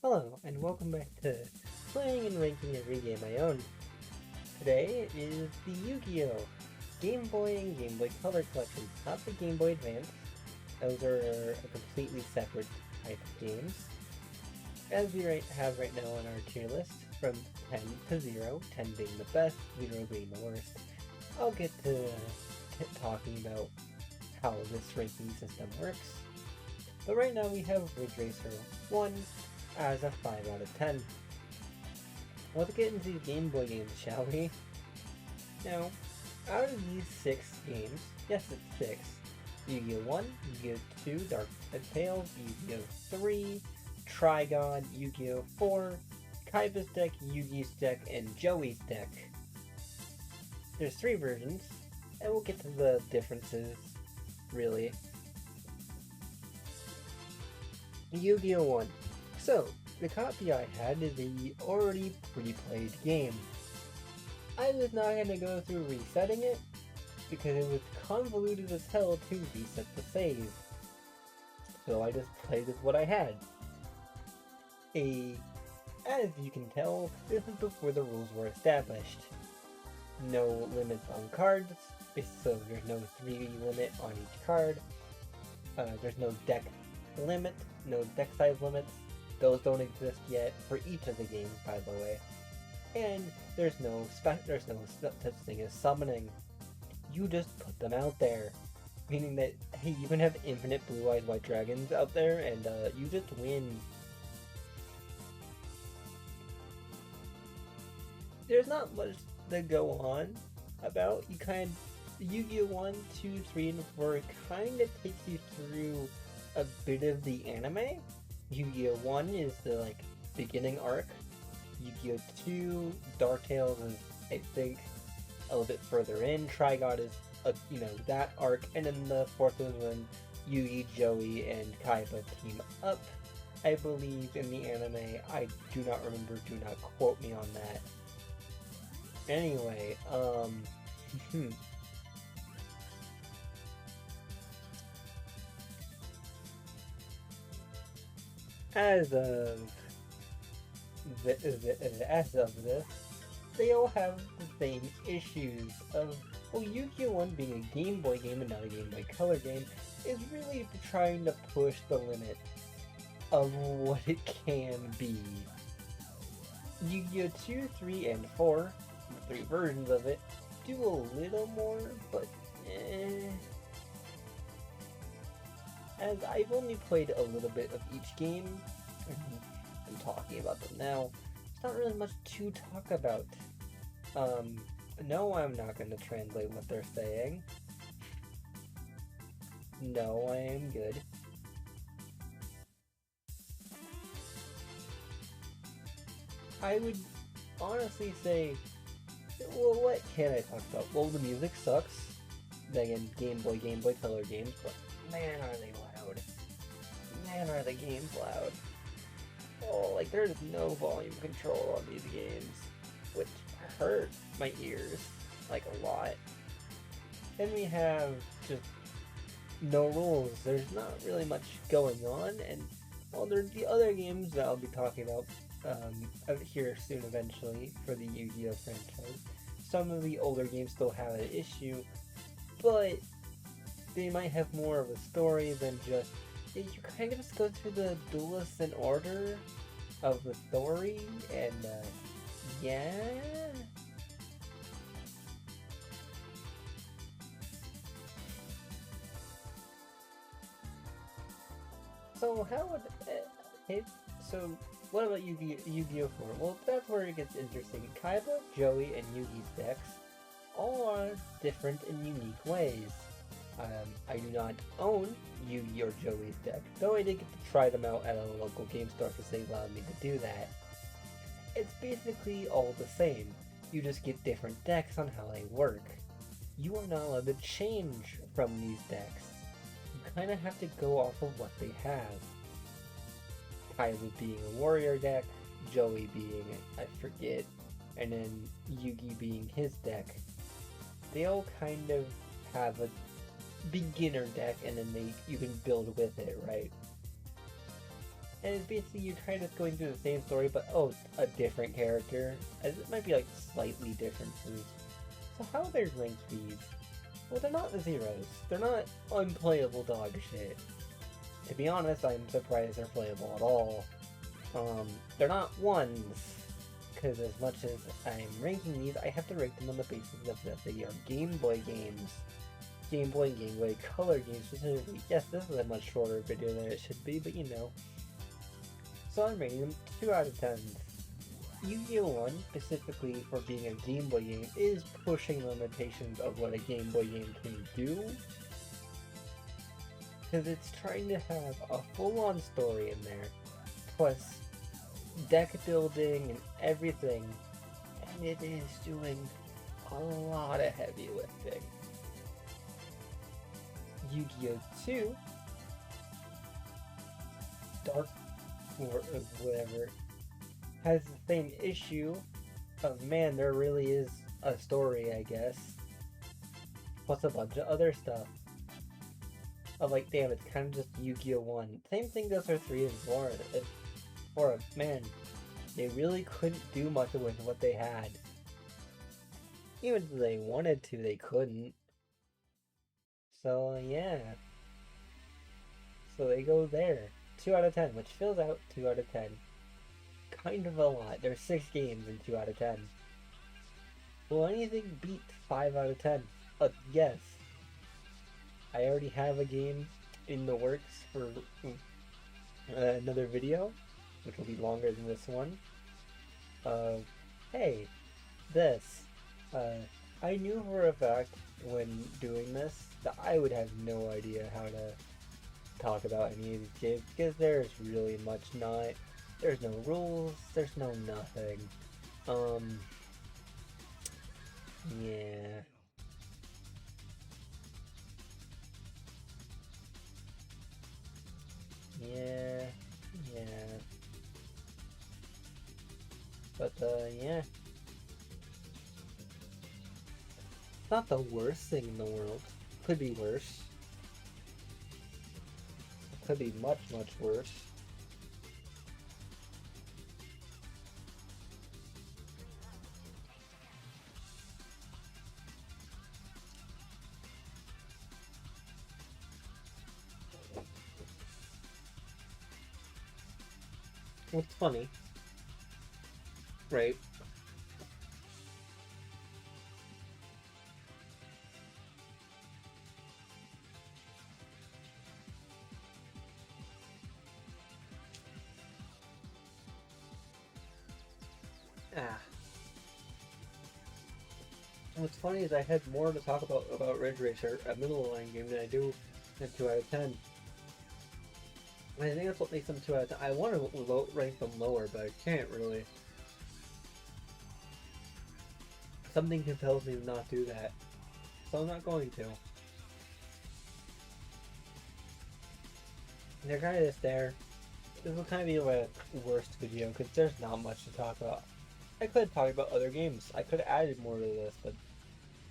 Hello, and welcome back to Playing and Ranking Every Game I Own. Today is the Yu-Gi-Oh! Game Boy and Game Boy Color collections, not the Game Boy Advance. Those are a completely separate type of games. As we have right now on our tier list, from 10 to 0, 10 being the best, 0 being the worst. I'll get to talking about how this ranking system works. But right now we have Ridge Racer 1 as a 5 out of 10. Let's get into the Game Boy games, shall we? Now, out of these 6 games, yes it's 6, Yu-Gi-Oh! 1, Yu-Gi-Oh! 2, Dark Tales, Yu-Gi-Oh! 3, Trigon, Yu-Gi-Oh! 4, Kaiba's deck, Yugi's deck, and Joey's deck. There's 3 versions, and we'll get to the differences, really. Yu-Gi-Oh! 1. So, the copy I had is the already pre-played game. I was not going to go through resetting it, because it was convoluted as hell to reset the save. So I just played with what I had. As you can tell, this is before the rules were established. No limits on cards, so there's no 3 limit on each card. There's no deck limit, no deck size limits. Those don't exist yet for each of the games, by the way. And there's no such thing as summoning. You just put them out there. Meaning that, hey, you can have infinite blue-eyed white dragons out there, and you just win. There's not much to go on about. Yu-Gi-Oh! 1, 2, 3, and 4 kind of takes you through a bit of the anime. Yu-Gi-Oh! 1 is the, beginning arc. Yu-Gi-Oh! 2, Dark Tales is, I think, a little bit further in. Trigon is, that arc. And then the 4th is when Yugi, Joey, and Kaiba team up. I believe in the anime. I do not remember. Do not quote me on that. Anyway, as of this, they all have the same issues of, well, Yu-Gi-Oh! 1 being a Game Boy game and not a Game Boy Color game is really trying to push the limit of what it can be. Yu-Gi-Oh! 2, 3, and 4, the 3 versions of it, do a little more, but as I've only played a little bit of each game, I'm talking about them now, there's not really much to talk about. No, I'm not going to translate what they're saying. No, I am good. I would honestly say, well, what can I talk about? Well, the music sucks. Again, Game Boy Color games, but man, are they loud. Man, are the games loud. Oh, there's no volume control on these games, which hurt my ears, a lot. Then we have just no rules. There's not really much going on, and well, there's the other games that I'll be talking about here soon eventually for the Yu-Gi-Oh! Franchise. Some of the older games still have an issue, but they might have more of a story than just, you kind of just go through the duelists in order of the story, and yeah. So how would so what about Yu-Gi-Oh! 4? Well, that's where it gets interesting. Kaiba, Joey, and Yugi's decks all are different in unique ways. I do not own Yugi or Joey's deck, though I did get to try them out at a local game store because they allowed me to do that. It's basically all the same. You just get different decks on how they work. You are not allowed to change from these decks. You kind of have to go off of what they have. Kaiba being a warrior deck, Joey being, I forget, and then Yugi being his deck. They all kind of have a beginner deck, and then you can build with it, right? And it's basically you try just going through the same story, but oh, a different character. As it might be like slightly differences. So how are they ranked these? Well, they're not zeros. They're not unplayable dog shit. To be honest, I'm surprised they're playable at all. They're not ones. Because as much as I'm ranking these, I have to rank them on the basis of that they are Game Boy games. Game Boy and Game Boy Color games specifically. Yes, this is a much shorter video than it should be, but you know. So I'm rating them 2 out of 10. Yu-Gi-Oh! 1, specifically for being a Game Boy game, is pushing the limitations of what a Game Boy game can do. Because it's trying to have a full-on story in there, plus deck building and everything, and it is doing a lot of heavy lifting. Yu-Gi-Oh! 2, Dark or whatever, has the same issue of, man, there really is a story, I guess, plus a bunch of other stuff. Of like, damn, it's kind of just Yu-Gi-Oh! 1. Same thing goes for 3 and 4. Or, man, they really couldn't do much with what they had. Even if they wanted to, they couldn't. So, yeah. So they go there. 2 out of 10, which fills out 2 out of 10. Kind of a lot. There's 6 games in 2 out of 10. Will anything beat 5 out of 10? Yes. I already have a game in the works for another video, which will be longer than this one. Hey, this. I knew for a fact when doing this that I would have no idea how to talk about any of these games because there's really much not. There's no rules, there's no nothing. Yeah. Yeah. But, yeah. It's not the worst thing in the world. Could be worse. It could be much, much worse. What's funny, right? Ah. What's funny is I had more to talk about Ridge Racer, a middle line game, than I do in 2 out of 10. And I think that's what makes them 2 out of 10. I want to rank them lower, but I can't really. Something compels me to not do that. So I'm not going to. They're kind of just there. This will kind of be my worst video because there's not much to talk about. I could talk about other games. I could have added more to this, but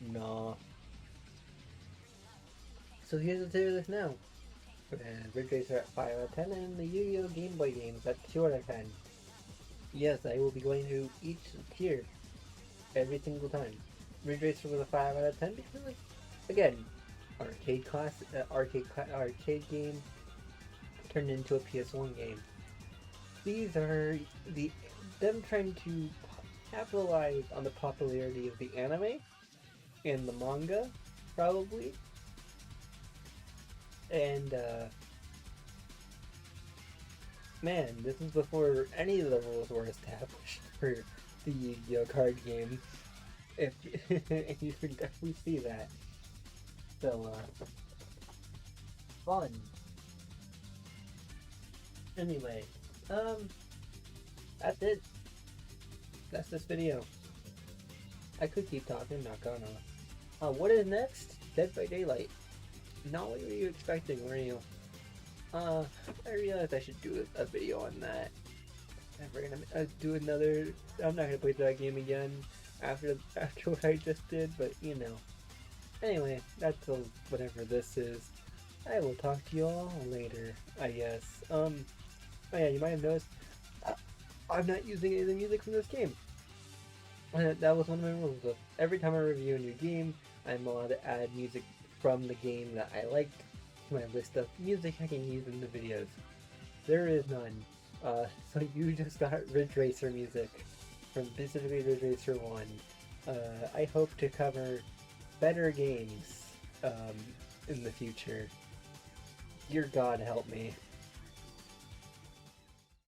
nah. So here's the tier list now. And Ridge Racer at 5 out of 10, and the Yu-Gi-Oh! Game Boy games at 2 out of 10. Yes, I will be going through each tier every single time. Ridge Racer was a 5 out of 10 because, like, again, arcade game turned into a PS1 game. These are them trying to capitalize on the popularity of the anime and the manga, probably. And, man, this is before any of the rules were established for the Yu-Gi-Oh! Card game. If you can definitely see that. So, fun. Anyway, that's it. That's this video. I could keep talking, not gonna. What is next? Dead by Daylight. Not what were you expecting, were you? I realized I should do a video on that. And we're gonna do another. I'm not gonna play that game again after what I just did, but you know. Anyway, that's whatever this is. I will talk to you all later, I guess. Oh yeah, you might have noticed I'm not using any of the music from this game. That was one of my rules. Of every time I review a new game, I'm allowed to add music from the game that I liked to my list of music I can use in the videos. There is none. So you just got Ridge Racer music from specifically Ridge Racer 1. I hope to cover better games in the future. Dear God help me.